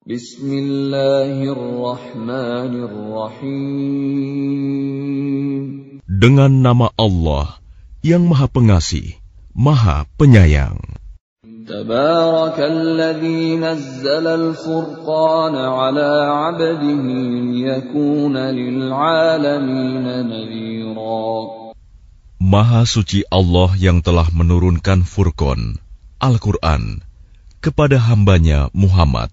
Bismillahirrahmanirrahim. Dengan nama Allah yang Maha Pengasih, Maha Penyayang. Tabarakalladzi nazzala al-furqana 'ala 'abdihi liyakuna lil'alamina nadhira. Maha suci Allah yang telah menurunkan Furqan, Al-Quran, kepada hambanya Muhammad,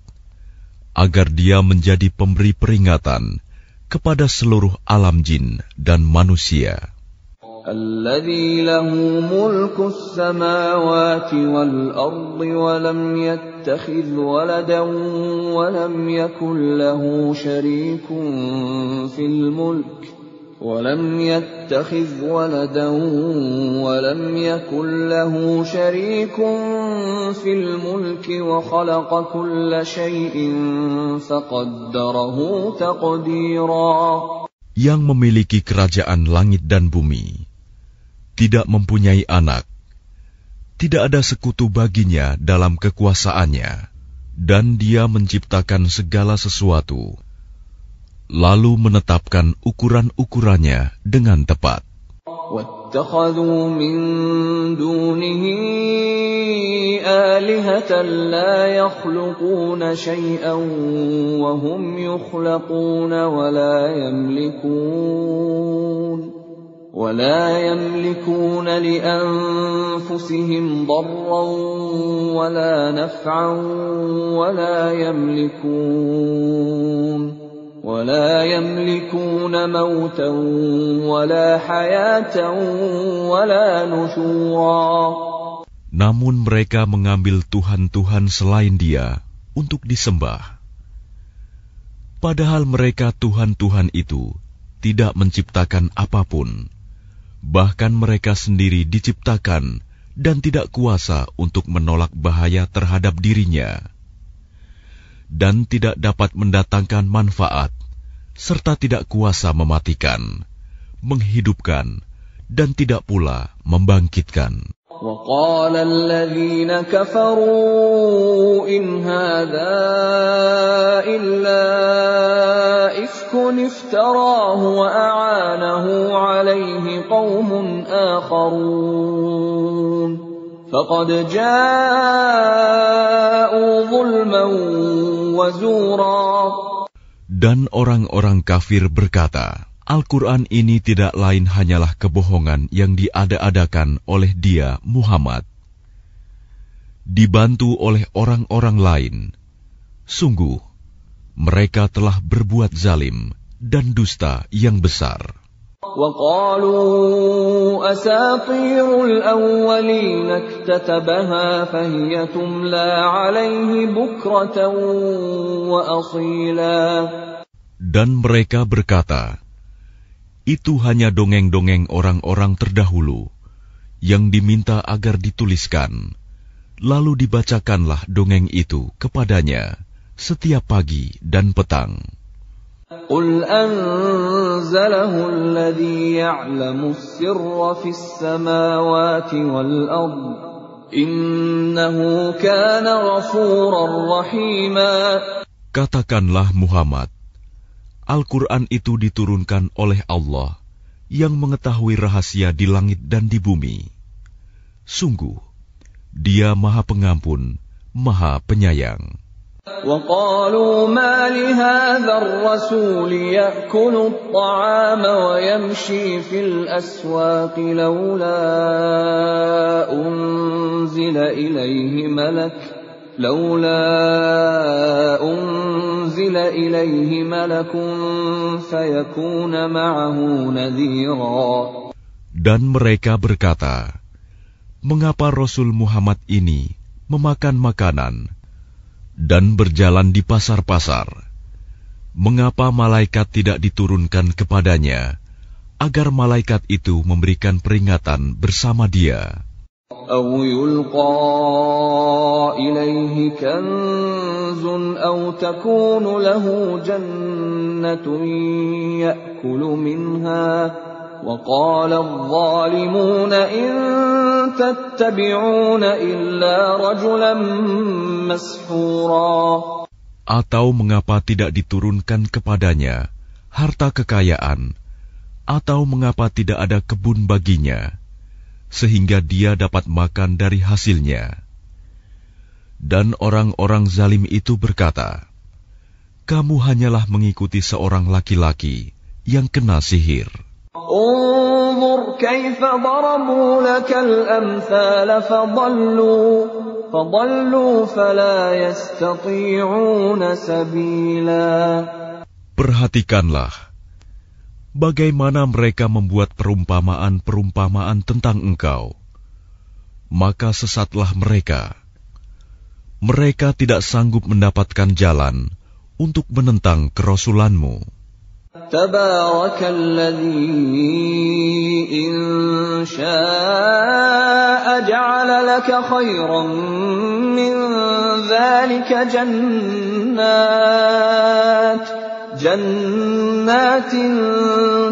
agar dia menjadi pemberi peringatan kepada seluruh alam jin dan manusia. Alladzi lahu mulkus samawati wal ardi wa lam yattakhidh waladan wa lam yakul lahu syarikun fil mulk ولم يتخذ ولدا ولم يكن له شريك في الملك وخلق كل شيء فقدره تقديرا. Yang memiliki kerajaan langit dan bumi, tidak mempunyai anak, tidak ada sekutu baginya dalam kekuasaannya, dan dia menciptakan segala sesuatu, lalu menetapkan ukuran-ukurannya dengan tepat. وَاتَّخَذُوا مِن دُونِهِ آلِهَةً لَّا يَخْلُقُونَ شَيْئًا وَهُمْ يُخْلَقُونَ وَلَا يَمْلِكُونَ لِأَنفُسِهِمْ ضَرًّا وَلَا نَفْعًا ولا يملكون موتا ولا حياة ولا نشورا. Namun mereka mengambil Tuhan-Tuhan selain Dia untuk disembah. Padahal mereka Tuhan-Tuhan itu tidak menciptakan apapun. Bahkan mereka sendiri diciptakan dan tidak kuasa untuk menolak bahaya terhadap dirinya, dan tidak dapat mendatangkan manfaat, serta tidak kuasa mematikan, menghidupkan, dan tidak pula membangkitkan. وَقَالَ الَّذِينَ كَفَرُوا إِنْ هَذَا إِلَّا إِفْكٌ افْتَرَاهُ وَأَعَانَهُ عَلَيْهِ قَوْمٌ آخَرُونَ فَقَدْ جَاءُوا ظُلْمًا وَزُورًا. Dan orang-orang kafir berkata, Al-Quran ini tidak lain hanyalah kebohongan yang diada-adakan oleh dia, Muhammad, dibantu oleh orang-orang lain. Sungguh, mereka telah berbuat zalim dan dusta yang besar. وَقَالُوا أَسَاطِيرُ الْأَوَّلِينَ اكْتَتَبَهَا فَهِيَ تُمْلَى عَلَيْهِ بُكْرَةً وَأَصِيلًا. Dan mereka berkata, itu hanya dongeng-dongeng orang-orang terdahulu yang diminta agar dituliskan, lalu dibacakanlah dongeng itu kepadanya setiap pagi dan petang. قُلْ أَنزَلَهُ الَّذِي يَعْلَمُ السِّرَّ فِي السَّمَاوَاتِ وَالْأَرْضِ إِنَّهُ كَانَ غَفُورًا رَّحِيمًا. Katakanlah Muhammad, Al-Quran itu diturunkan oleh Allah yang mengetahui rahasia di langit dan di bumi. Sungguh, Dia Maha Pengampun, Maha Penyayang. وَقَالُوا مَا لِهَذَا الرَّسُولِ يَأْكُلُ الطَّعَامَ وَيَمْشِي فِي الْأَسْوَاقِ لَوْلَا أُنزِلَ إِلَيْهِ مَلَكٌ فَيَكُونَ مَعَهُ نَذِيرًا. Dan mereka berkata, mengapa Rasul Muhammad ini memakan makanan dan berjalan di pasar-pasar? Mengapa malaikat tidak diturunkan kepadanya, agar malaikat itu memberikan peringatan bersama dia? أَوْ يُلْقَى إِلَيْهِ كَنْزٌ أَوْ تَكُونُ لَهُ جَنَّةٌ يَأْكُلُ مِنْهَا وَقَالَ الظَّالِمُونَ إِنْ تَتَّبِعُونَ إِلَّا رَجُلًا مَسْحُورًا. Atau mengapa tidak diturunkan kepadanya harta kekayaan, atau mengapa tidak ada kebun baginya, sehingga dia dapat makan dari hasilnya? Dan orang-orang zalim itu berkata, kamu hanyalah mengikuti seorang laki-laki yang kena sihir. انظر كيف ضربوا لك الأمثال فضلوا فلا يستطيعون سبيلا. Perhatikanlah bagaimana mereka membuat perumpamaan-perumpamaan tentang engkau, maka sesatlah mereka. Mereka tidak sanggup mendapatkan jalan untuk menentang kerasulanmu. Tabarakalladzi in syaa'a ja'ala laka khairan min dzalika jannatin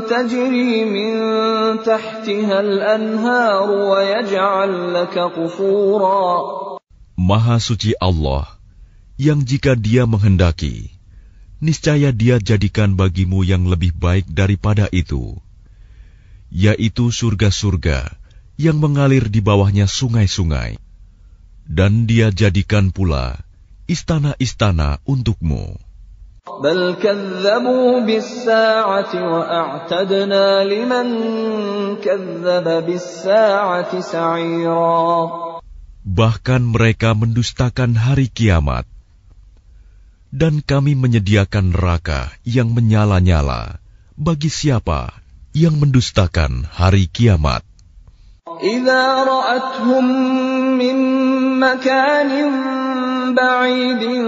tajri min tahtiha al-anhar wa yaj'al laka qusura. Maha suci Allah, yang jika Dia menghendaki, niscaya Dia jadikan bagimu yang lebih baik daripada itu, yaitu surga-surga yang mengalir di bawahnya sungai-sungai, dan Dia jadikan pula istana-istana untukmu. Bal kadzabu bis-saa'ati wa a'tadna liman kadzdzaba bis-saa'ati sa'ira. Bahkan mereka mendustakan hari kiamat, dan kami menyediakan neraka yang menyala-nyala bagi siapa yang mendustakan hari kiamat. Idza ra'athum min makanin ba'idin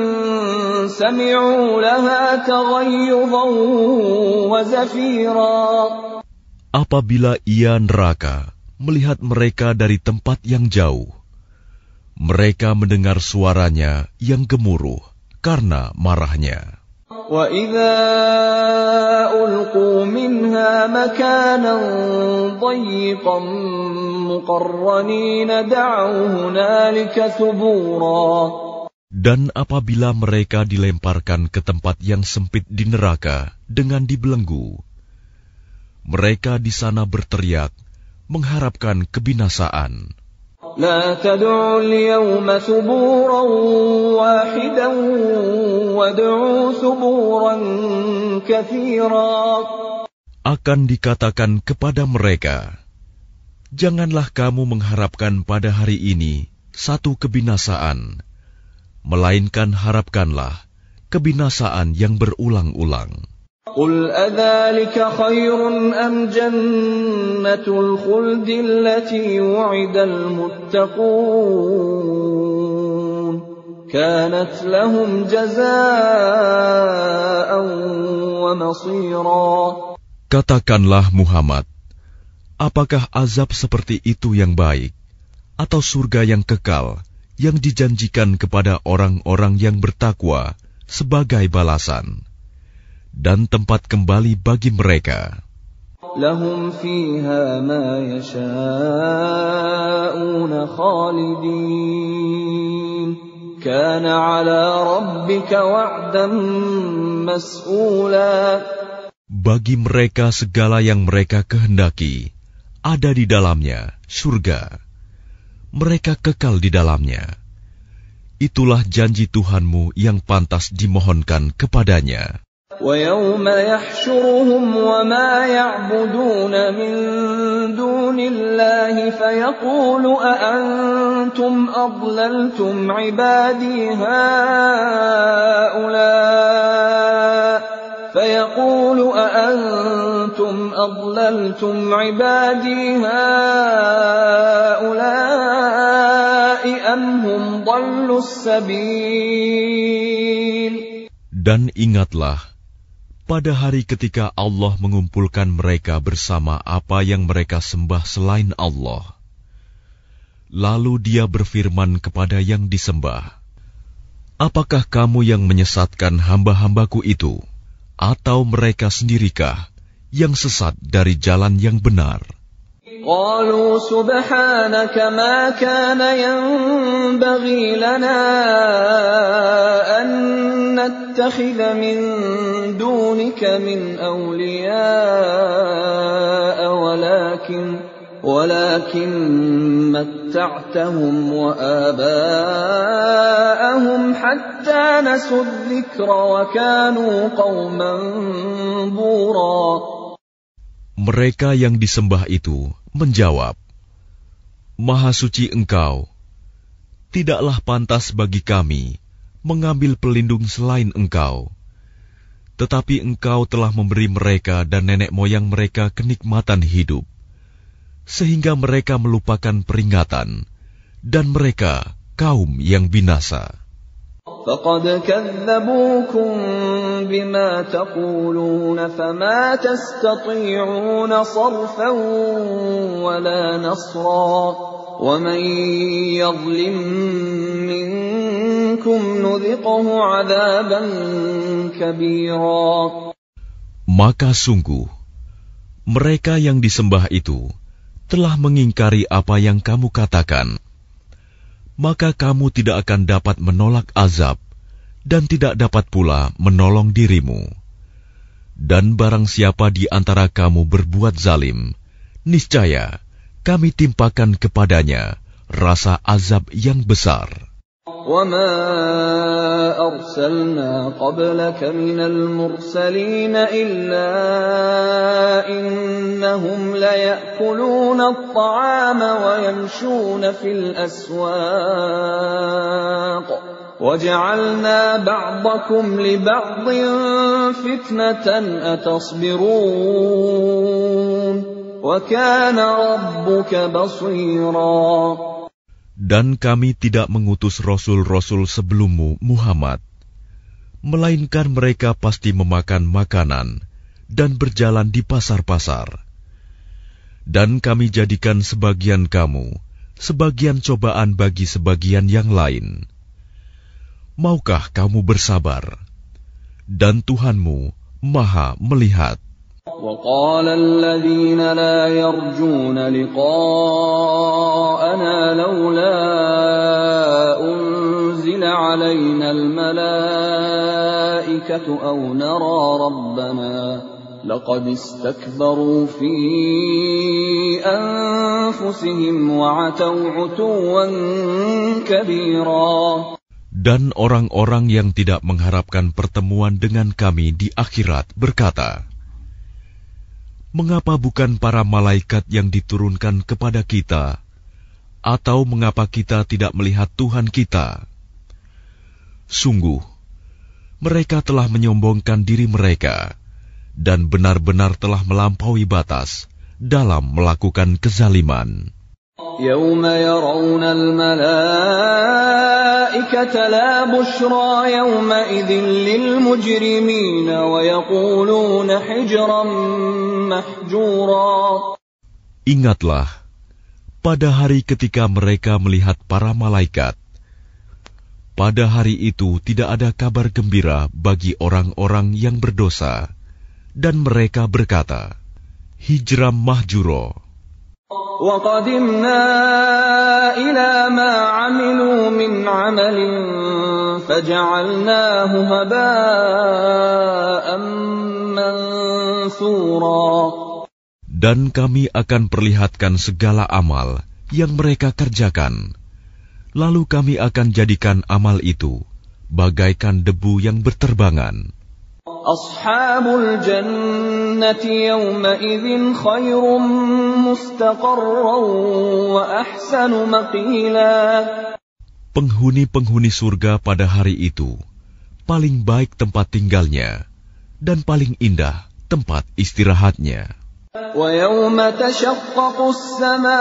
sami'u laha taghayyudan wa zafira. Apabila ia neraka melihat mereka dari tempat yang jauh, mereka mendengar suaranya yang gemuruh karena marahnya. وَإِذَا أُلْقُوا مِنْهَا مَكَانًا ضَيِّقًا مُقَرَّنِينَ دَعَوْا هُنَالِكَ ثُبُورًا. Dan apabila mereka dilemparkan ke tempat yang sempit di neraka dengan dibelenggu, mereka di sana berteriak mengharapkan kebinasaan. لا تدعوا اليوم ثبورا واحدا وادعوا ثبورا كثيرا. Akan dikatakan kepada mereka, janganlah kamu mengharapkan pada hari ini satu kebinasaan, melainkan harapkanlah kebinasaan yang berulang-ulang. قل أذلك خير أم جنة الخلد التي وعد المتقون كانت لهم جزاء ومصيرا. Katakanlah Muhammad, apakah azab seperti itu yang baik, atau surga yang kekal yang dijanjikan kepada orang-orang yang bertakwa sebagai balasan dan tempat kembali bagi mereka? Lahum fiha ma yasha'una khalidin kana 'ala rabbika wa'dan mas'ula. Bagi mereka segala yang mereka kehendaki ada di dalamnya surga. Mereka kekal di dalamnya. Itulah janji Tuhanmu yang pantas dimohonkan kepadanya. وَيَوْمَ يَحْشُرُهُمْ وَمَا يَعْبُدُونَ مِن دُونِ اللَّهِ فَيَقُولُ أَأَنْتُمْ أَضْلَلْتُمْ عِبَادِي هَؤُلَاءِ أَمْ هُمْ ضَلُّوا السَّبِيلَ. Dan ingatlah pada hari ketika Allah mengumpulkan mereka bersama apa yang mereka sembah selain Allah. Lalu Dia berfirman kepada yang disembah, apakah kamu yang menyesatkan hamba-hambaku itu? Atau mereka sendirikah yang sesat dari jalan yang benar? قالوا سبحانك ما كان ينبغي لنا أن نتخذ من دونك من أولياء ولكن متعتهم وآباءهم حتى نسوا الذكر وكانوا قوما بورا. Mereka yang disembah itu menjawab, Maha suci Engkau, tidaklah pantas bagi kami mengambil pelindung selain Engkau. Tetapi Engkau telah memberi mereka dan nenek moyang mereka kenikmatan hidup, sehingga mereka melupakan peringatan, dan mereka kaum yang binasa. فَقَدْ كَذَّبُوكُمْ بِمَا تَقُولُونَ فَمَا تَسْتَطِيعُونَ صَرْفًا وَلَا نَصْرًا وَمَنْ يَظْلِمْ مِنْكُمْ نُذِقْهُ عَذَابًا كَبِيرًا. Maka sungguh, mereka yang disembah itu telah mengingkari apa yang kamu katakan. Maka kamu tidak akan dapat menolak azab dan tidak dapat pula menolong dirimu. Dan barang siapa di antara kamu berbuat zalim, niscaya kami timpakan kepadanya rasa azab yang besar. وَمَا أَرْسَلْنَا قَبْلَكَ مِنَ الْمُرْسَلِينَ إِلَّا إِنَّهُمْ لَيَأْكُلُونَ الطَّعَامَ وَيَمْشُونَ فِي الْأَسْوَاقِ وَجَعَلْنَا بَعْضَكُمْ لِبَعْضٍ فِتْنَةً أَتَصْبِرُونَ وَكَانَ رَبُّكَ بَصِيرًا. Dan kami tidak mengutus rasul-rasul sebelummu, Muhammad, melainkan mereka pasti memakan makanan dan berjalan di pasar-pasar. Dan kami jadikan sebagian kamu sebagian cobaan bagi sebagian yang lain. Maukah kamu bersabar? Dan Tuhanmu Maha melihat. وَقَالَ الَّذِينَ لَا يَرْجُونَ لِقَاءَنَا لَوْلَا أُنْزِلَ عَلَيْنَا الْمَلَائِكَةُ أَوْ نَرَى رَبَّنَا لَقَدِ اسْتَكْبَرُوا فِي أَنفُسِهِمْ وَعَتَوْا عُتُوًّا كَبِيرًا. Dan orang-orang yang tidak mengharapkan pertemuan dengan kami di akhirat berkata, mengapa bukan para malaikat yang diturunkan kepada kita? Atau mengapa kita tidak melihat Tuhan kita? Sungguh, mereka telah menyombongkan diri mereka dan benar-benar telah melampaui batas dalam melakukan kezaliman. يَوْمَ يَرَوْنَ الْمَلَائِكَةَ لَا بُشْرَى يَوْمَئِذٍ لِلْمُجْرِمِينَ وَيَقُولُونَ حِجْرًا مَحْجُورًا. Ingatlah, pada hari ketika mereka melihat para malaikat, pada hari itu tidak ada kabar gembira bagi orang-orang yang berdosa, dan mereka berkata, hijram mahjuro. وَقَدِمْنَا إِلَى مَا عَمِلُوا مِنْ عَمَلٍ فَجَعَلْنَاهُ هَبَاءً مَنْثُورًا. Dan kami akan perlihatkan segala amal yang mereka kerjakan, lalu kami akan jadikan amal itu bagaikan debu yang berterbangan. Ashabul jannati yawma idzin khairum mustaqarran wa ahsanu maqila. Penghuni-penghuni surga pada hari itu paling baik tempat tinggalnya dan paling indah tempat istirahatnya. Wa yawma tashaqqaqu as-samaa'u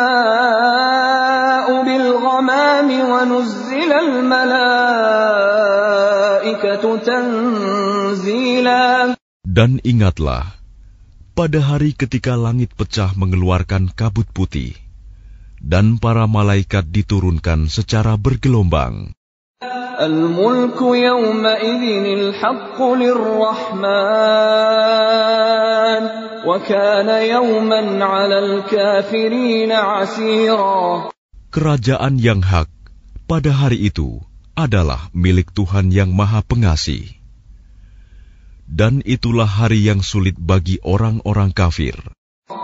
bil ghamami wa nuzzila al malaa'ikatu tanzila. Dan ingatlah, pada hari ketika langit pecah mengeluarkan kabut putih, dan para malaikat diturunkan secara bergelombang. الملك يومئذ الحق للرحمن وكان يوما على الكافرين عسيرا. Kerajaan yang hak pada hari itu adalah milik Tuhan yang Maha Pengasih. Dan itulah hari yang sulit bagi orang-orang kafir.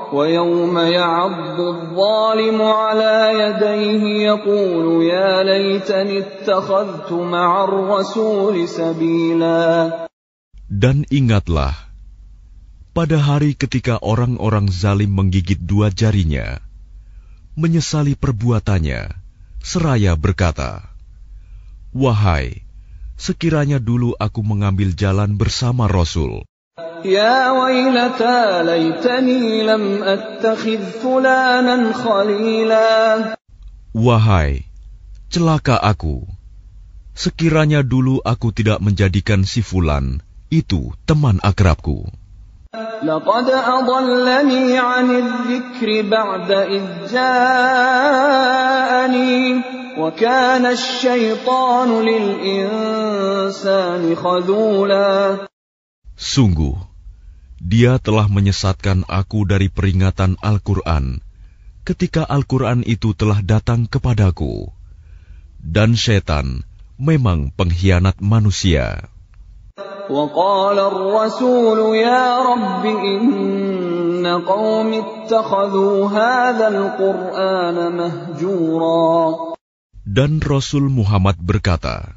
وَيَوْمَ يَعَضُّ الظَّالِمُ عَلَى يَدَيْهِ يَقُولُ يَا لَيْتَنِي اتَّخَذْتُ مَعَ الرَّسُولِ سَبِيلًا. Dan ingatlah, pada hari ketika orang-orang zalim menggigit dua jarinya, menyesali perbuatannya, seraya berkata, "Wahai, sekiranya dulu aku mengambil jalan bersama Rasul. Ya wailata laitani lam attakhidh fulanan khalila." Wahai, celaka aku, sekiranya dulu aku tidak menjadikan si Fulan itu teman akrabku. Laqad adallani 'anil dzikri ba'da idh ja'ani wa kana asy-syaitanu lil insani khadula. Sungguh, dia telah menyesatkan aku dari peringatan Al-Quran ketika Al-Quran itu telah datang kepadaku. Dan syaitan memang pengkhianat manusia. وقال الرسول يا رب إن قوم اتخذوا هذا القرآن مهجورا. Dan Rasul Muhammad berkata,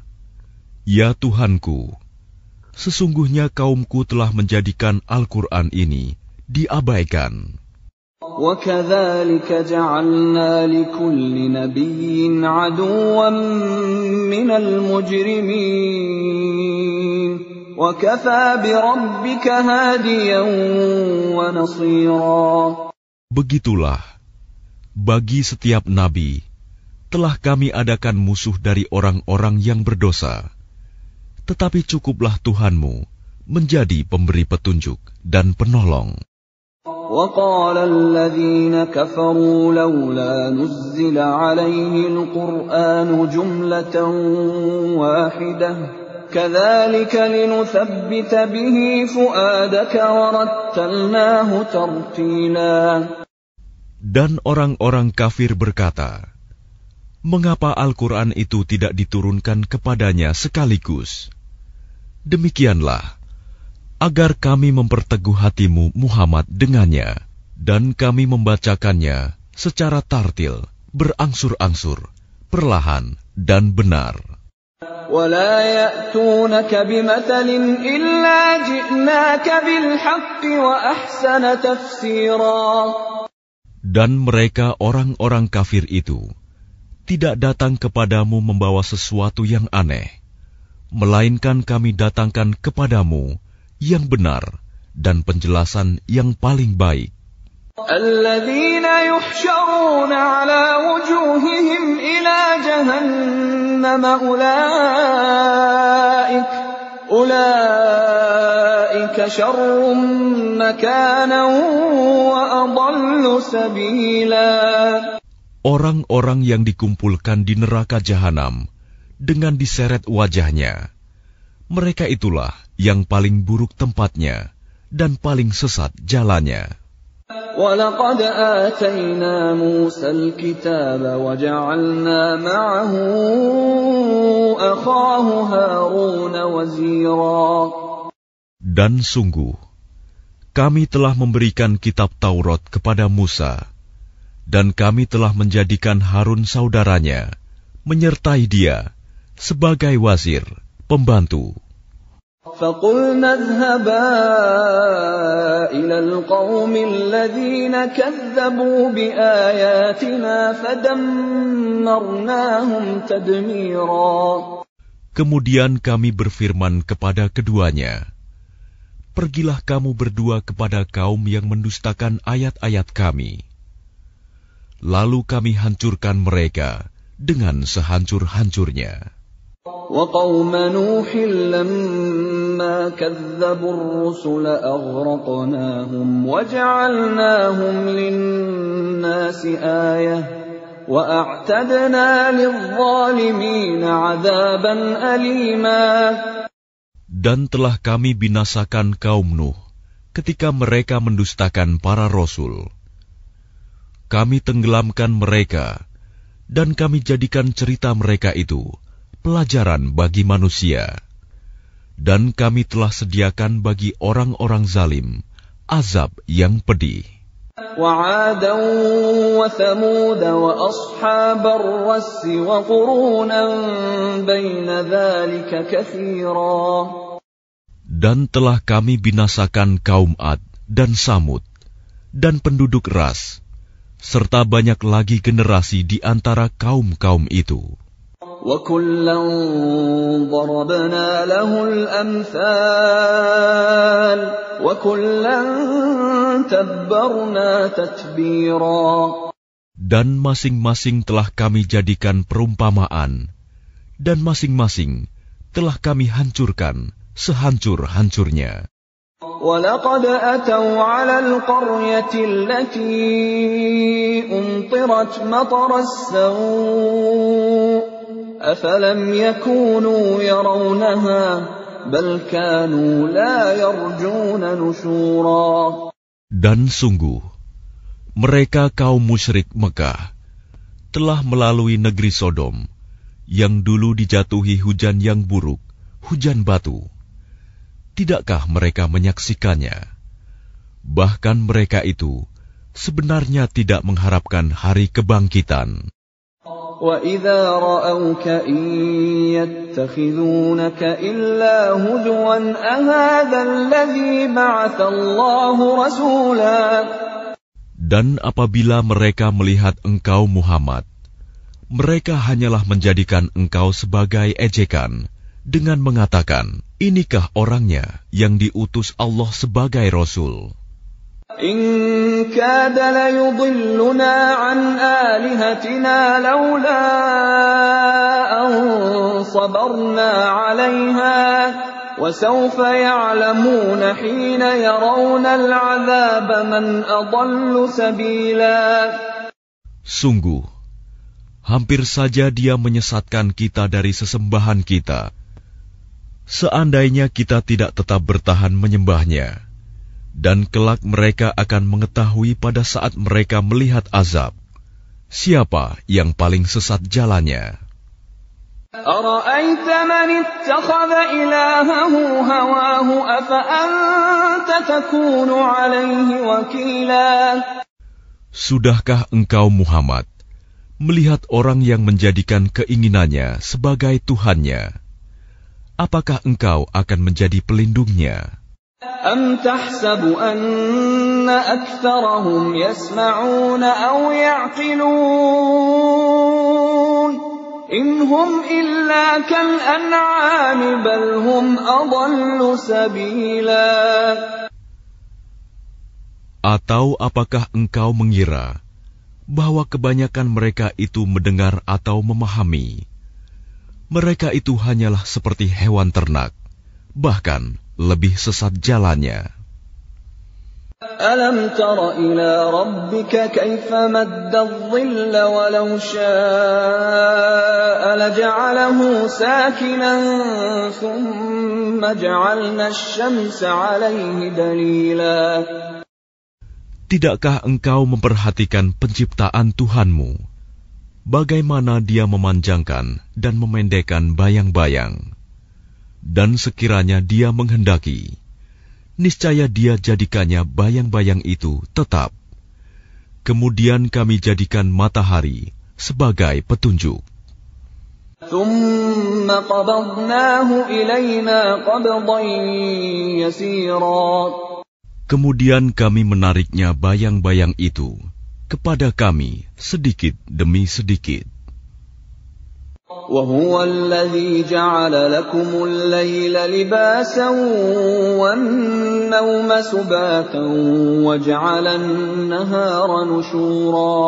"Ya Tuhanku, sesungguhnya kaumku telah menjadikan Al-Quran ini diabaikan." وَكَذَلِكَ جَعَلْنَا لِكُلِّ نَبِيٍّ عَدُوًّا مِّنَ الْمُجْرِمِينَ وَكَفَى بِرَبِّكَ هَادِيًا وَنَصِيرًا. Begitulah, bagi setiap nabi telah kami adakan musuh dari orang-orang yang berdosa. Tetapi cukuplah Tuhanmu menjadi pemberi petunjuk dan penolong. وَقَالَ الَّذِينَ كَفَرُوا لَوْلَا نُزِّلَ عَلَيْهِ الْقُرْآنُ جُمْلَةً وَاحِدَةً كَذَلِكَ لِنُثَبِّتَ بِهِ فُؤَادَكَ وَرَتَّلْنَاهُ تَرْتِيلًا. Dan orang-orang kafir berkata, "Mengapa Al-Quran itu tidak diturunkan kepadanya sekaligus?" Demikianlah, agar kami memperteguh hatimu Muhammad dengannya, dan kami membacakannya secara tartil, berangsur-angsur, perlahan dan benar. وَلَا يَأْتُونَكَ بِمَثَلٍ إِلَّا جِئْنَاكَ بِالْحَقِّ وَأَحْسَنَ تَفْسِيرًا. Dan mereka orang-orang kafir itu tidak datang kepadamu membawa sesuatu yang aneh, melainkan kami datangkan kepadamu yang benar dan penjelasan yang paling baik. Alladzina yuhsyaruna ala wujuhihim ila jahannam ulaika syarrun makanan wa adallu sabila. Orang-orang yang dikumpulkan di neraka jahanam dengan diseret wajahnya, mereka itulah yang paling buruk tempatnya dan paling sesat jalannya. وَلَقَدْ آتَيْنَا مُوسَى الْكِتَابَ وَجَعَلْنَا مَعَهُ أَخَاهُ هَارُونَ وَزِيرًا. Dan sungguh, kami telah memberikan kitab Taurat kepada Musa, dan kami telah menjadikan Harun saudaranya, menyertai dia sebagai wazir, pembantu. فَقُلْنَا اذْهَبَا إِلَى الْقَوْمِ الَّذِينَ كَذَّبُوا بِآيَاتِنَا فَدَمَّرْنَاهُمْ تَدْمِيرًا. Kemudian kami berfirman kepada keduanya, "Pergilah kamu berdua kepada kaum yang mendustakan ayat-ayat kami. Lalu kami hancurkan mereka dengan sehancur-hancurnya." وَقَوْمَ نُوحٍ لَمَّا كَذَّبُوا الرُّسُلَ أَغْرَقْنَاهُمْ وَجَعَلْنَاهُمْ لِلنَّاسِ آيَةً وَأَعْتَدْنَا لِلظَّالِمِينَ عَذَابًا أَلِيمًا. Dan telah kami binasakan kaum Nuh ketika mereka mendustakan para rasul. Kami tenggelamkan mereka, dan kami jadikan cerita mereka itu pelajaran bagi manusia. Dan kami telah sediakan bagi orang-orang zalim azab yang pedih. وَعَادًا وَثَمُودَ وَأَصْحَابَ الرَّسِّ وَقُرُونًا بَيْنَ ذَلِكَ كَثِيرًا. Dan telah kami binasakan kaum Ad dan Samud dan penduduk Ras, serta banyak lagi generasi di antara kaum-kaum itu. وَكُلًّا ضَرَبْنَا لَهُ الْأَمْثَالَ وَكُلًّا تَبَّرْنَا تَتْبِيرًا. Dan masing-masing telah kami jadikan perumpamaan, dan masing-masing telah kami hancurkan sehancur-hancurnya. وَلَقَدْ أَتَوْا عَلَى الْقَرْيَةِ الَّتِي أُمْطِرَتْ مَطَرَ السَّوْءِ أَفَلَمْ يَكُونُوا يَرَوْنَهَا بَلْ كَانُوا لَا يَرْجُونَ نُشُورًا. Dan sungguh, mereka kaum musyrik Mekah telah melalui negeri Sodom, yang dulu dijatuhi hujan yang buruk, hujan batu. Tidakkah mereka menyaksikannya? Bahkan mereka itu sebenarnya tidak mengharapkan hari kebangkitan. وَإِذَا رَأَوْكَ إِن يَتَّخِذُونَكَ إِلَّا هُزُوًا أَهَذَا الَّذِي بَعَثَ اللَّهُ رَسُولًا. Dan apabila mereka melihat engkau Muhammad, mereka hanyalah menjadikan engkau sebagai ejekan dengan mengatakan, inikah orangnya yang diutus Allah sebagai Rasul? إِن كَادَ لَيُضِلُّنَا عَنْ آلِهَتِنَا لَوْلَا أَن صَبَرْنَا عَلَيْهَا وَسَوْفَ يَعْلَمُونَ حِينَ يَرَوْنَ الْعَذَابَ مَنْ أَضَلُّ سَبِيلًا. Sungguh, hampir saja dia menyesatkan kita dari sesembahan kita. Seandainya kita tidak tetap bertahan menyembahnya, dan kelak mereka akan mengetahui pada saat mereka melihat azab, siapa yang paling sesat jalannya. أَرَأَيْتَ مَنِ اتَّخَذَ إِلَٰهَهُ هَوَاهُ أَفَأَنتَ تَكُونُ عَلَيْهِ وَكِيلًا. Sudahkah engkau Muhammad melihat orang yang menjadikan keinginannya sebagai Tuhannya? Apakah engkau akan menjadi pelindungnya? أَمْ تَحْسَبُ أَنَّ أَكْثَرَهُمْ يَسْمَعُونَ أَوْ يَعْقِلُونَ إِنْ هُمْ إِلَّا كَالْأَنْعَامِ بَلْ هُمْ أَضَلُّ سَبِيلًا. Atau apakah engkau mengira bahwa kebanyakan mereka itu mendengar atau memahami? Mereka itu hanyalah seperti hewan ternak, bahkan lebih sesat jalannya. أَلَمْ تَرَ إِلَى رَبِّكَ كَيْفَ مَدَّ الظِّلَّ وَلَوْ شَاءَ لَجَعَلَهُ سَاكِنًا ثُمَّ جَعَلْنَا الشَّمْسَ عَلَيْهِ دَلِيلًا. Tidakkah engkau memperhatikan penciptaan Tuhanmu, bagaimana Dia memanjangkan dan memendekkan bayang-bayang? Dan sekiranya Dia menghendaki, niscaya Dia jadikannya bayang-bayang itu tetap. Kemudian kami jadikan matahari sebagai petunjuk. ثُمَّ قَبَضْنَاهُ إِلَيْنَا قَبْضًا يَسِيرًا. Kemudian kami menariknya bayang-bayang itu kepada kami sedikit demi sedikit. وَهُوَ الَّذِي جَعَلَ لَكُمُ اللَّيْلَ لِبَاسًا وَالنَّوْمَ سُبَاتًا وَجَعَلَ النَّهَارَ نُشُورًا.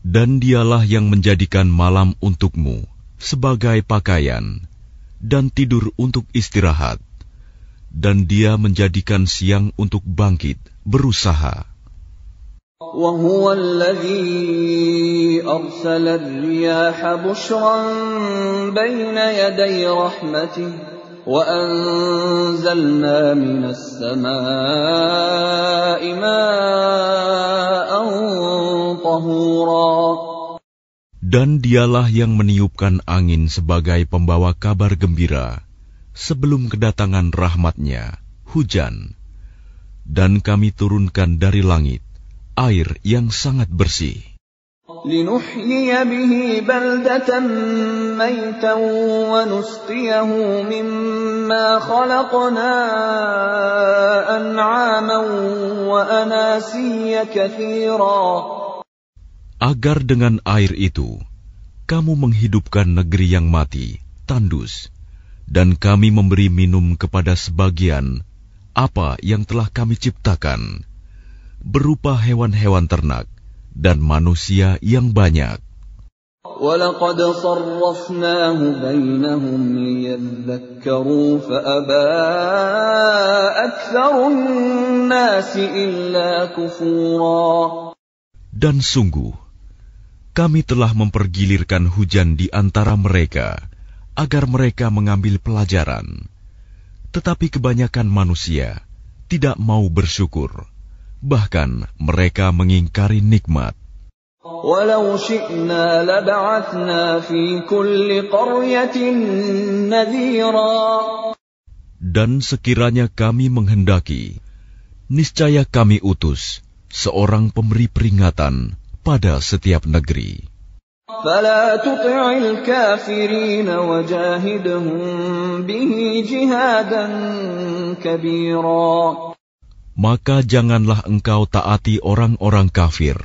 Dan Dialah yang menjadikan malam untukmu sebagai pakaian dan tidur untuk istirahat, dan Dia menjadikan siang untuk bangkit, berusaha. وهو الذي أرسل الرياح بشرا بين يدي رحمته وأنزلنا من السماء ماء طهورا. Dan dialah yang meniupkan angin sebagai pembawa kabar gembira sebelum kedatangan rahmat-Nya, hujan. Dan kami turunkan dari langit air yang sangat bersih. لِنُحْيِيَ بِهِ بَلْدَةً مَيْتًا وَنُسْقِيَهُ مِمَّا خَلَقْنَا أَنْعَامًا وَأَنَاسِيَّ كَثِيرًا. Agar dengan air itu kamu menghidupkan negeri yang mati, tandus, dan kami memberi minum kepada sebagian apa yang telah kami ciptakan, berupa hewan-hewan ternak dan manusia yang banyak. وَلَقَدْ صَرَّفْنَاهُ بَيْنَهُمْ لِيَذَّكَّرُوا فَأَبَى أَكْثَرُ النَّاسِ إِلَّا كُفُورًا. Dan sungguh, kami telah mempergilirkan hujan di antara mereka agar mereka mengambil pelajaran. Tetapi kebanyakan manusia tidak mau bersyukur. Bahkan mereka mengingkari nikmat. وَلَوْ شِئْنَا لَبَعَثْنَا فِي كُلِّ قَرْيَةٍ نَذِيرًا. Dan sekiranya kami menghendaki, niscaya kami utus seorang pemberi peringatan pada setiap negeri. فَلَا تُطِعِ الْكَافِرِينَ وَجَاهِدْهُم بِهِ جِهَادًا كَبِيرًا. Maka janganlah engkau taati orang-orang kafir,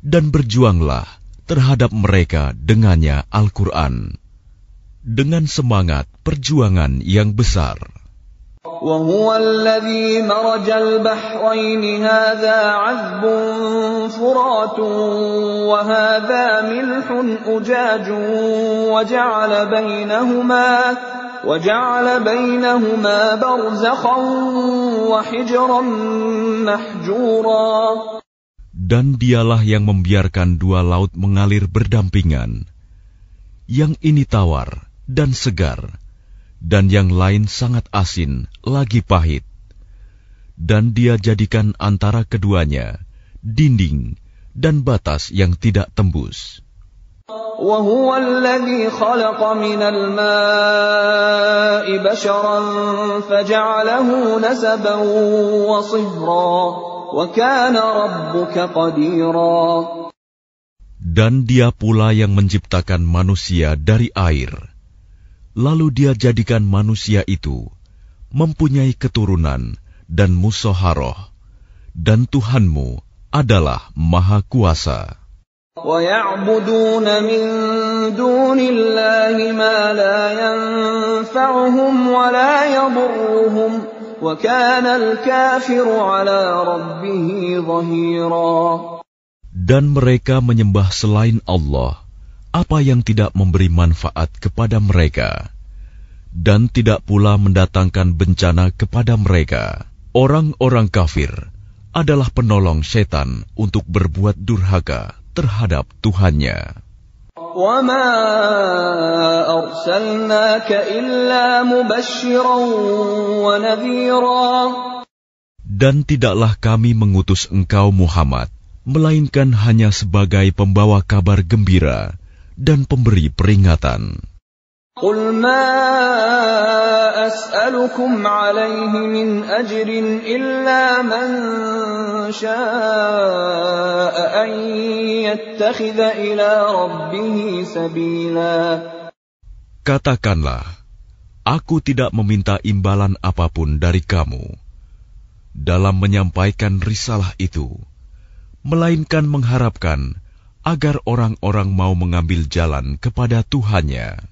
dan berjuanglah terhadap mereka dengannya Al-Quran, dengan semangat perjuangan yang besar. وَهُوَ الَّذِي مَرَجَ الْبَحْرَيْنِ هَذَا عَذْبٌ فُرَاتٌ وَهَذَا مِلْحٌ أُجَاجٌ وَجَعَلَ بَيْنَهُمَا بَرْزَخًا وَحِجْرًا مَحْجُورًا. Dan dialah yang membiarkan dua laut mengalir berdampingan, yang ini tawar dan segar, dan yang lain sangat asin lagi pahit. Dan Dia jadikan antara keduanya dinding dan batas yang tidak tembus. وَهُوَ الَّذِي خَلَقَ مِنَ الْمَاءِ بَشَرًا فَجَعَلَهُ نَسَبًا وَصِهْرًا وَكَانَ رَبُّكَ قَدِيرًا. Dan Dia pula yang menciptakan manusia dari air. Lalu Dia jadikan manusia itu mempunyai keturunan dan musyawarah, dan Tuhanmu adalah Maha Kuasa. وَيَعْبُدُونَ مِن دُونِ اللَّهِ مَا لَا يَنفَعُهُمْ وَلَا يَضُرُّهُمْ وَكَانَ الْكَافِرُ عَلَى رَبِّهِ ظَهِيرًا. Dan mereka menyembah selain Allah apa yang tidak memberi manfaat kepada mereka, dan tidak pula mendatangkan bencana kepada mereka. Orang-orang kafir adalah penolong setan untuk berbuat durhaka terhadap Tuhannya. وَمَا أَرْسَلْنَاكَ إِلَّا مُبَشِّرًا وَنَذِيرًا. Dan tidaklah kami mengutus engkau Muhammad, melainkan hanya sebagai pembawa kabar gembira dan pemberi peringatan. قُلْ مَا أَسْأَلُكُمْ عَلَيْهِ مِنْ أَجْرٍ إِلَّا مَنْ شَاءَ أَنْ يَتَّخِذَ إِلَى رَبِّهِ سَبِيلًا. Katakanlah, aku tidak meminta imbalan apapun dari kamu dalam menyampaikan risalah itu, melainkan mengharapkan agar orang-orang mau mengambil jalan kepada Tuhannya.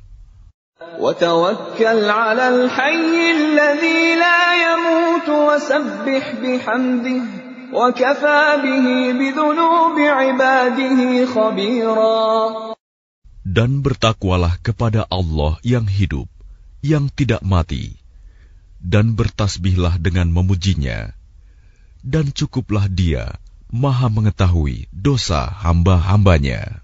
وَتَوَكَّلْ عَلَى الْحَيِّ الَّذِي لَا يَمُوتُ وَسَبِّحْ بِحَمْدِهِ وَكَفَى بِهِ بِذُنُوبِ عِبَادِهِ خَبِيرًا. Dan bertakwalah kepada Allah yang hidup, yang tidak mati, dan bertasbihlah dengan memujinya, dan cukuplah Dia Maha mengetahui dosa hamba-hambanya.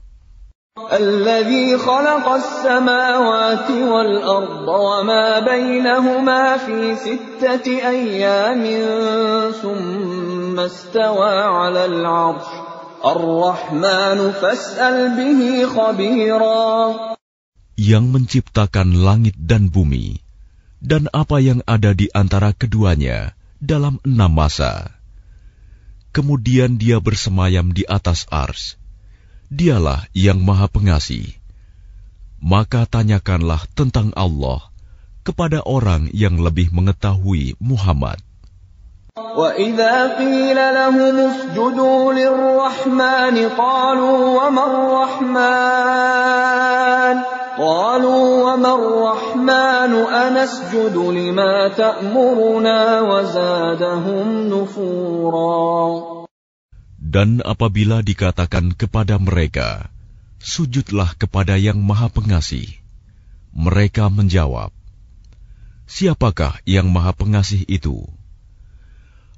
الذي خلق السماوات والأرض وما بينهما في 6 أيام ثم استوى على العرش الرحمن فاسأل به خبيرا. Yang menciptakan langit dan bumi dan apa yang ada di antara keduanya dalam 6 masa. Kemudian dia bersemayam di atas ars. Dialah yang Maha Pengasih. Maka tanyakanlah tentang Allah kepada orang yang lebih mengetahui Muhammad. وَإِذَا قِيلَ لَهُمُ اسْجُدُوا لِلرَّحْمَنِ قَالُوا وَمَا الرَّحْمَنُ أَنَسْجُدُ لِمَا تَأْمُرُنَا وَزَادَهُمْ نُفُورًا. Dan apabila dikatakan kepada mereka, sujudlah kepada yang Maha Pengasih, mereka menjawab, siapakah yang Maha Pengasih itu?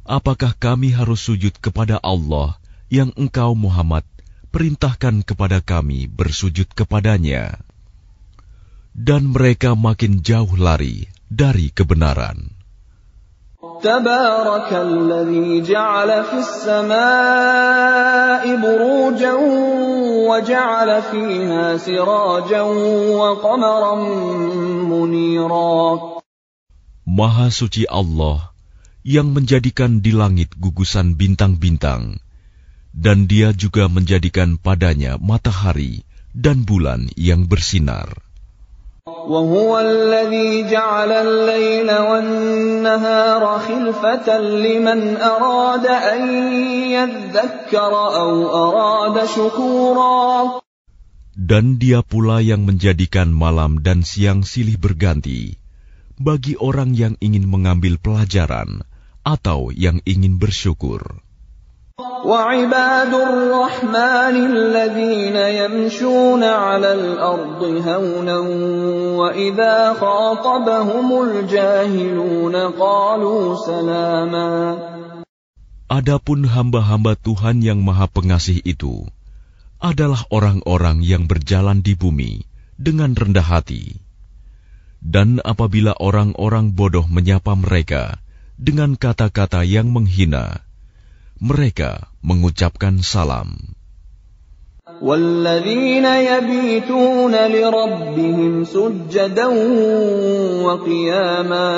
Apakah kami harus sujud kepada Allah yang engkau Muhammad perintahkan kepada kami bersujud kepadanya? Dan mereka makin jauh lari dari kebenaran. تبارك الذي جعل في السماء بروجا وجعل فيها سراجا وقمرا منيرا. Maha suci Allah yang menjadikan di langit gugusan bintang-bintang, dan Dia juga menjadikan padanya matahari dan bulan yang bersinar. وهو الذي جعل الليل والنهار خلفة لمن أراد أن يذكر أو أراد شكورا. Dan Dia pula yang menjadikan malam dan siang silih berganti bagi orang yang ingin mengambil pelajaran atau yang ingin bersyukur. وعباد الرحمن الذين يمشون على الأرض هونا وإذا خاطبهم الجاهلون قالوا سلاما. Adapun hamba-hamba Tuhan yang Maha Pengasih itu adalah orang-orang yang berjalan di bumi dengan rendah hati. Dan apabila orang-orang bodoh menyapa mereka dengan kata-kata yang menghina, mereka mengucapkan salam. وَالَّذِينَ يَبِيتُونَ لِرَبِّهِمْ سُجَّدًا وَقِيَامًا.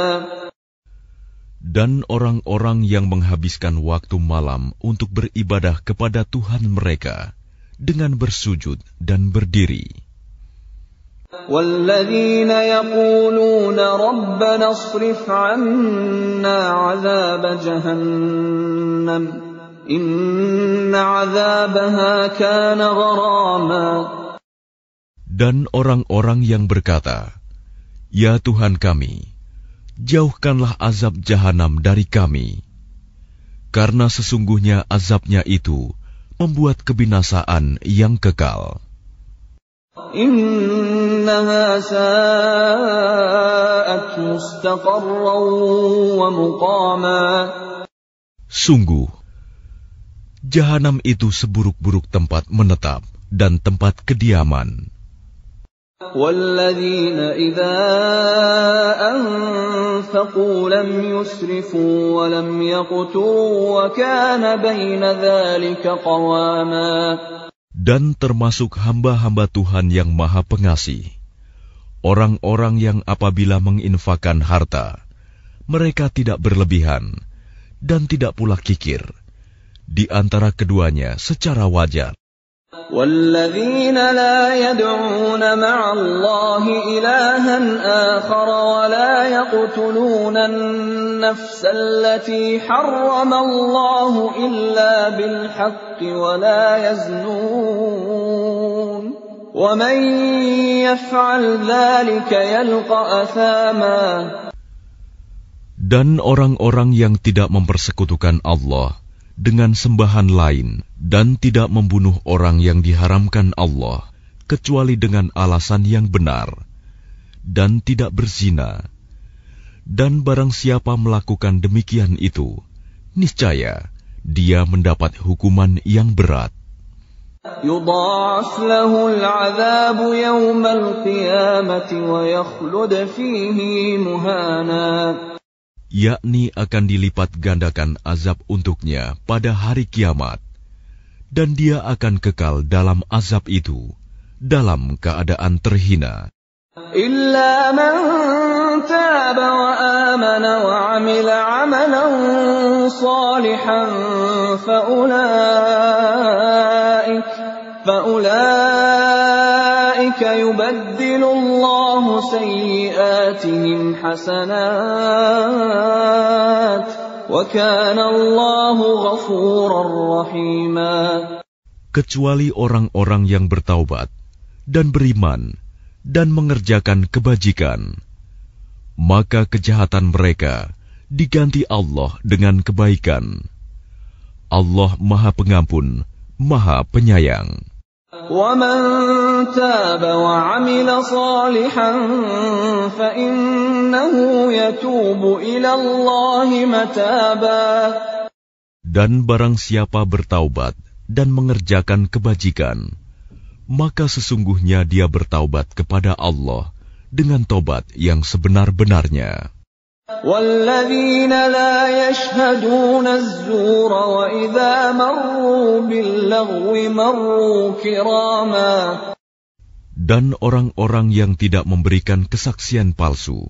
Dan orang-orang yang menghabiskan waktu malam untuk beribadah kepada Tuhan mereka dengan bersujud dan berdiri. وَالَّذِينَ يَقُولُونَ رَبَّنَا اصْرِفْ عَنَّا عَذَابَ جَهَنَّمَ إِنَّ عَذَابَهَا كَانَ غَرَامًا. Dan orang-orang yang berkata, Ya Tuhan kami, jauhkanlah azab jahanam dari kami, karena sesungguhnya azabnya itu membuat kebinasaan yang kekal. إِنَّهَا سَاءَتْ مُسْتَقَرًّا وَمُقَامًا. Sungguh, jahanam itu seburuk-buruk tempat menetap dan tempat kediaman. وَالَّذِينَ إِذَا أَنفَقُوا لَمْ يُسْرِفُوا وَلَمْ يَقْتُرُوا وَكَانَ بَيْنَ ذَلِكَ قَوَامًا. Dan termasuk hamba-hamba Tuhan yang Maha Pengasih, orang-orang yang apabila menginfakkan harta, mereka tidak berlebihan dan tidak pula kikir, di antara keduanya secara wajar. وَالَّذِينَ لَا يَدْعُونَ مَعَ اللَّهِ إِلَٰهًا آخَرَ وَلَا يَقْتُلُونَ النَّفْسَ الَّتِي حَرَّمَ اللَّهُ إِلَّا بِالْحَقِّ وَلَا يَزْنُونَ وَمَن يَفْعَلْ ذَلِكَ يَلْقَ أَثَامًا. Dan orang-orang yang tidak mempersekutukan Allah dengan sembahan lain dan tidak membunuh orang yang diharamkan Allah kecuali dengan alasan yang benar dan tidak berzina, dan barang siapa melakukan demikian itu, niscaya dia mendapat hukuman yang berat. يضاعف له العذاب يوم القيامة ويخلد فيه مهانا. Yakni akan dilipat gandakan azab untuknya pada hari kiamat, dan dia akan kekal dalam azab itu dalam keadaan terhina. إلا من تاب وآمن وعمل عملا صالحا فأولئك يبدل الله سيئاتهم حسنات وكان الله غفورا رحيما. Kecuali orang-orang yang bertaubat dan beriman dan mengerjakan kebajikan, maka kejahatan mereka diganti Allah dengan kebaikan. Allah Maha Pengampun, Maha Penyayang. وَمَن تَابَ وَعَمِلَ صَالِحًا فَإِنَّهُ يَتُوبُ إِلَى اللَّهِ مَتَابًا. Dan barang siapa bertaubat dan mengerjakan kebajikan, maka sesungguhnya dia bertaubat kepada Allah dengan tobat yang sebenar-benarnya. وَالَّذِينَ لَا يَشْهَدُونَ الزُّورَ وَإِذَا مَرُّوا بِاللَّغْوِ مَرُّوا كِرَامًا. Dan orang-orang yang tidak memberikan kesaksian palsu,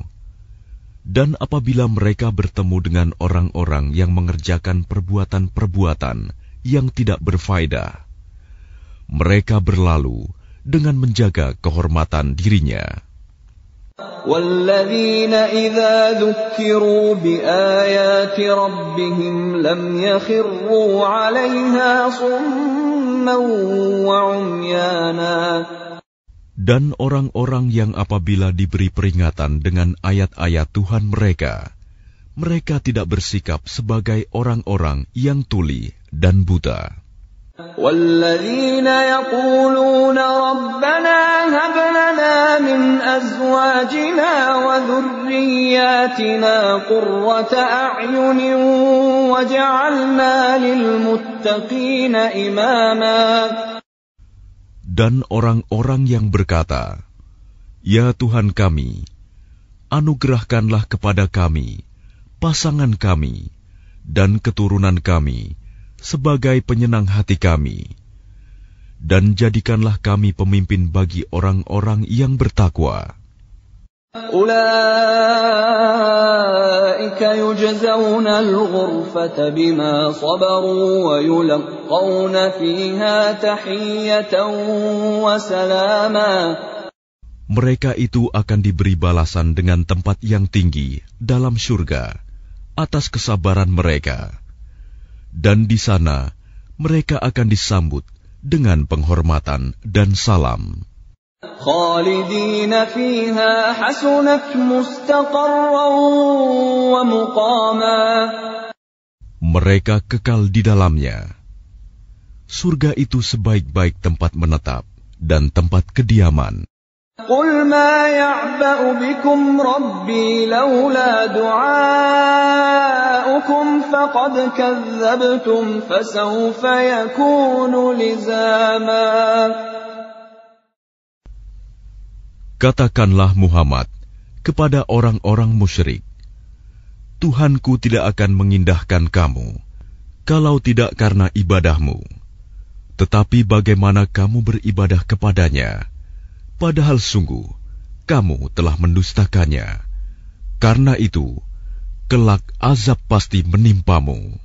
dan apabila mereka bertemu dengan orang-orang yang mengerjakan perbuatan-perbuatan yang tidak berfaedah, mereka berlalu dengan menjaga kehormatan dirinya. وَالَّذِينَ إِذَا ذُكِّرُوا بِآيَاتِ رَبِّهِمْ لَمْ يَخِرُّوا عَلَيْهَا صُمًّا وَعُمْيَانًا. Dan orang-orang yang apabila diberi peringatan dengan ayat-ayat Tuhan mereka, mereka tidak bersikap sebagai orang-orang yang tuli dan buta. وَالَّذِينَ يَقُولُونَ رَبَّنَا هَبْ لَنَا مِنْ أَزْوَاجِنَا وَذُرِّيَّاتِنَا قُرَّةَ أَعْيُنٍ وَاجْعَلْنَا لِلْمُتَّقِينَ إِمَامًا. Dan orang-orang yang berkata, "Ya Tuhan kami, anugerahkanlah kepada kami pasangan kami dan keturunan kami sebagai penyenang hati kami, dan jadikanlah kami pemimpin bagi orang-orang yang bertakwa." أُولَئِكَ يُجْزَوْنَ الْغُرْفَةَ بِمَا صَبَرُوا وَيُلَقَّوْنَ فِيهَا تَحِيَّةً وَسَلَامًا. Mereka itu akan diberi balasan dengan tempat yang tinggi dalam surga atas kesabaran mereka. Dan di sana mereka akan disambut dengan penghormatan dan salam. خَالِدِينَ فِيهَا حَسُنَتْ مُسْتَقَرًّا وَمُقَامًا. Mereka kekal di dalamnya. Surga itu sebaik-baik tempat menetap dan tempat kediaman. قُلْ مَا يَعْبَأُ بِكُمْ رَبِّي لَوْلَا دُعَاؤُكُمْ فَقَدْ كَذَّبْتُمْ فَسَوْفَ يَكُونُ لِزَامًا. Katakanlah Muhammad kepada orang-orang musyrik, Tuhanku tidak akan mengindahkan kamu kalau tidak karena ibadahmu. Tetapi bagaimana kamu beribadah kepadanya, padahal sungguh kamu telah mendustakannya. Karena itu, kelak azab pasti menimpamu.